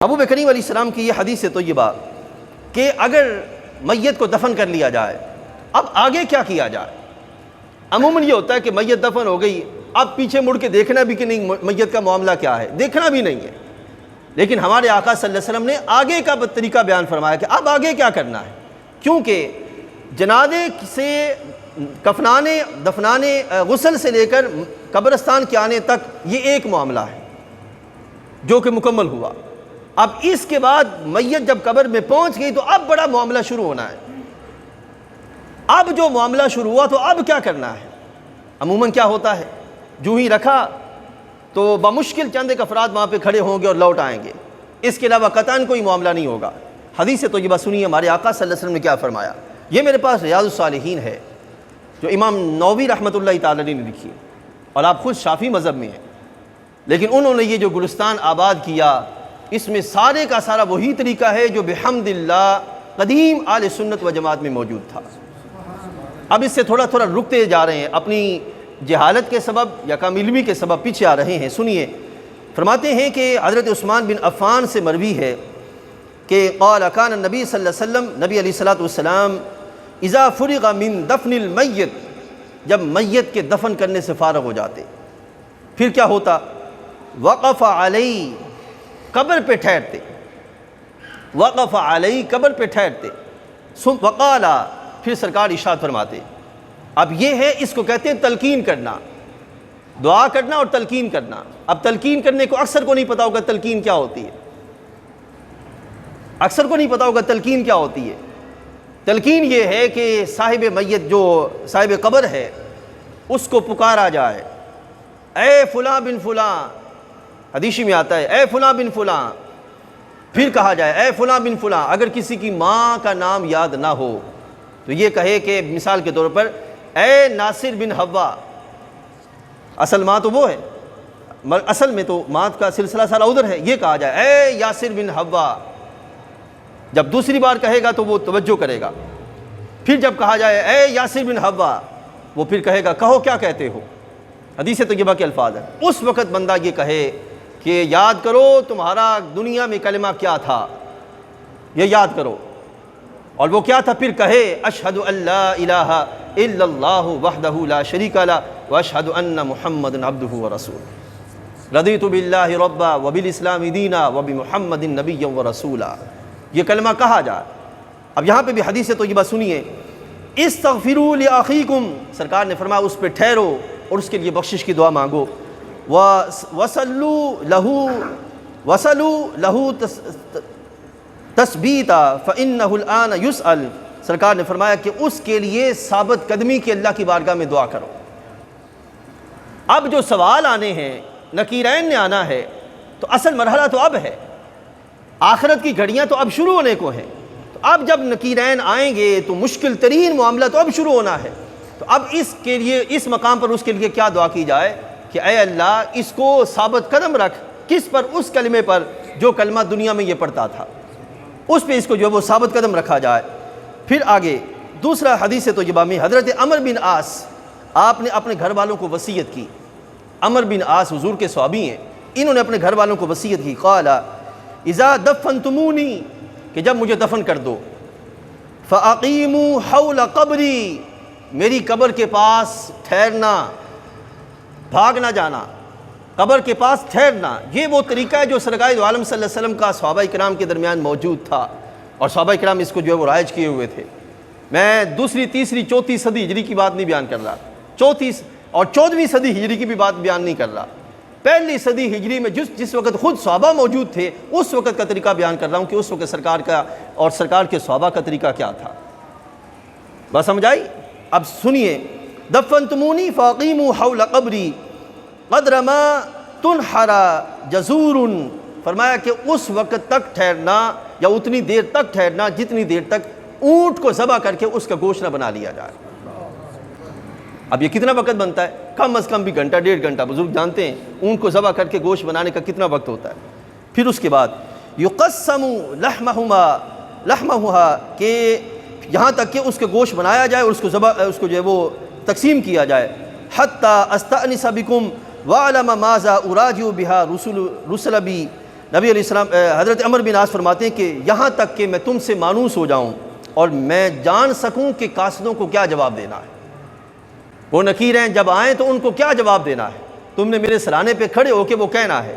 ابو بکر کریم علیہ السلام کی یہ حدیث طیبہ کہ اگر میت کو دفن کر لیا جائے اب آگے کیا کیا جائے۔ عموماً یہ ہوتا ہے کہ میت دفن ہو گئی، اب پیچھے مڑ کے دیکھنا بھی کہ نہیں میت کا معاملہ کیا ہے، دیکھنا بھی نہیں ہے۔ لیکن ہمارے آقا صلی اللہ علیہ وسلم نے آگے کا طریقہ بیان فرمایا کہ اب آگے کیا کرنا ہے، کیونکہ جنازے سے کفنانے دفنانے غسل سے لے کر قبرستان کے آنے تک یہ ایک معاملہ ہے جو کہ مکمل ہوا۔ اب اس کے بعد میت جب قبر میں پہنچ گئی تو اب بڑا معاملہ شروع ہونا ہے۔ اب جو معاملہ شروع ہوا تو اب کیا کرنا ہے۔ عموماً کیا ہوتا ہے، جو ہی رکھا تو بمشکل چند ایک افراد وہاں پہ کھڑے ہوں گے اور لوٹ آئیں گے، اس کے علاوہ قطعاً کوئی معاملہ نہیں ہوگا۔ حدیث طیبہ سنیے ہمارے آقا صلی اللہ علیہ وسلم نے کیا فرمایا۔ یہ میرے پاس ریاض الصالحین ہے جو امام نووی رحمۃ اللہ تعالی نے لکھی ہے، اور آپ خود شافعی مذہب میں ہیں، لیکن انہوں نے یہ جو گلستان آباد کیا اس میں سارے کا سارا وہی طریقہ ہے جو بحمد اللہ قدیم اہل سنت و جماعت میں موجود تھا۔ اب اس سے تھوڑا تھوڑا رکتے جا رہے ہیں، اپنی جہالت کے سبب یا کم علمی کے سبب پیچھے آ رہے ہیں۔ سنیے، فرماتے ہیں کہ حضرت عثمان بن عفان سے مروی ہے کہ قال کان النبی صلی اللہ علیہ وسلم، نبی علیہ الصلوۃ والسلام اذا فرغ من دفن المیت، جب میت کے دفن کرنے سے فارغ ہو جاتے پھر کیا ہوتا، وقف علیہ، قبر پہ ٹھہرتے، وقف علیہ، قبر پہ ٹھہرتے، وقال، پھر سرکار ارشاد فرماتے۔ اب یہ ہے، اس کو کہتے ہیں تلقین کرنا، دعا کرنا اور تلقین کرنا۔ اب تلقین کرنے کو اکثر کو نہیں پتا ہوگا تلقین کیا ہوتی ہے، اکثر کو نہیں پتا ہوگا تلقین کیا ہوتی ہے۔ تلقین یہ ہے کہ صاحب میت جو صاحب قبر ہے اس کو پکارا جائے، اے فلاں بن فلاں، حدیث میں آتا ہے اے فلاں بن فلاں، پھر کہا جائے اے فلاں بن فلاں۔ اگر کسی کی ماں کا نام یاد نہ ہو تو یہ کہے کہ مثال کے طور پر اے ناصر بن حوا، اصل ماں تو وہ ہے، اصل میں تو ماں کا سلسلہ سارا ادھر ہے، یہ کہا جائے اے یاسر بن حوا۔ جب دوسری بار کہے گا تو وہ توجہ کرے گا، پھر جب کہا جائے اے یاسر بن حوا، وہ پھر کہے گا کہو کیا کہتے ہو۔ حدیث طیبہ کے الفاظ ہیں، اس وقت بندہ یہ کہے کہ یاد کرو تمہارا دنیا میں کلمہ کیا تھا، یہ یاد کرو، اور وہ کیا تھا، پھر کہے اشہد ان لا الہ الا اللہ وحدہ لا شریک لہ واشہد ان محمد عبدہ ورسولہ، رضیت باللہ ربا وبالاسلام دینا وبمحمد نبیا ورسولا، یہ کلمہ کہا جائے۔ اب یہاں پہ بھی حدیث طیبہ سنیے، استغفروا لاخیکم، سرکار نے فرمایا اس پہ ٹھہرو اور اس کے لیے بخشش کی دعا مانگو، وَصَلُّوا لَهُ تَثْبِيتًا فَإِنَّهُ الْآنَ يُسْأَلُ، سرکار نے فرمایا کہ اس کے لیے ثابت قدمی کی اللہ کی بارگاہ میں دعا کرو۔ اب جو سوال آنے ہیں، نکیرین نے آنا ہے، تو اصل مرحلہ تو اب ہے، آخرت کی گھڑیاں تو اب شروع ہونے کو ہیں، تو اب جب نکیرین آئیں گے تو مشکل ترین معاملہ تو اب شروع ہونا ہے۔ تو اب اس کے لیے، اس مقام پر اس کے لیے کیا دعا کی جائے کہ اے اللہ اس کو ثابت قدم رکھ، کس پر، اس کلمے پر جو کلمہ دنیا میں یہ پڑھتا تھا، اس پہ اس کو جو ہے وہ ثابت قدم رکھا جائے۔ پھر آگے دوسرا حدیث طیبہ میں حضرت عمر بن عاص، آپ نے اپنے گھر والوں کو وصیت کی۔ عمر بن عاص حضور کے صحابی ہیں، انہوں نے اپنے گھر والوں کو وصیت کی، قال اذا دفنتمونی، کہ جب مجھے دفن کر دو، فاقیموا حول قبری، میری قبر کے پاس ٹھہرنا، بھاگ نہ جانا، قبر کے پاس ٹھہرنا۔ یہ وہ طریقہ ہے جو سرکار دو عالم صلی اللہ علیہ وسلم کا صحابہ کرام کے درمیان موجود تھا، اور صحابہ کرام اس کو جو ہے وہ رائج کیے ہوئے تھے۔ میں دوسری، تیسری، چوتھی صدی ہجری کی بات نہیں بیان کر رہا، چوتھی اور 14ویں صدی ہجری کی بھی بات بیان نہیں کر رہا، پہلی صدی ہجری میں جس وقت خود صحابہ موجود تھے اس وقت کا طریقہ بیان کر رہا ہوں کہ اس وقت سرکار کا اور سرکار کے صحابہ کا طریقہ کیا تھا۔ بس سمجھ آئی؟ اب سنیے، دفنتمونی فاقیموا حول قبری قدر ما تنحر جزور، فرمایا کہ اس وقت تک ٹھہرنا یا اتنی دیر تک ٹھہرنا جتنی دیر تک اونٹ کو ذبح کر کے اس کا گوشت نہ بنا لیا جائے۔ اب یہ کتنا وقت بنتا ہے؟ کم از کم بھی گھنٹہ، 1.5 گھنٹہ، بزرگ جانتے ہیں اونٹ کو ذبح کر کے گوشت بنانے کا کتنا وقت ہوتا ہے۔ پھر اس کے بعد یقسم لحمہا، کہ یہاں تک کہ اس کے گوشت بنایا جائے اور اس کو جو ہے وہ تقسیم کیا جائے، حتی استأنس بکم وعلم ماذا اراجع بها رسل بی، نبی علیہ السلام حضرت عمر بن عاص فرماتے ہیں کہ یہاں تک کہ میں تم سے مانوس ہو جاؤں اور میں جان سکوں کہ قاصدوں کو کیا جواب دینا ہے، وہ نکیر ہیں جب آئیں تو ان کو کیا جواب دینا ہے، تم نے میرے سرانے پہ کھڑے ہو کے وہ کہنا ہے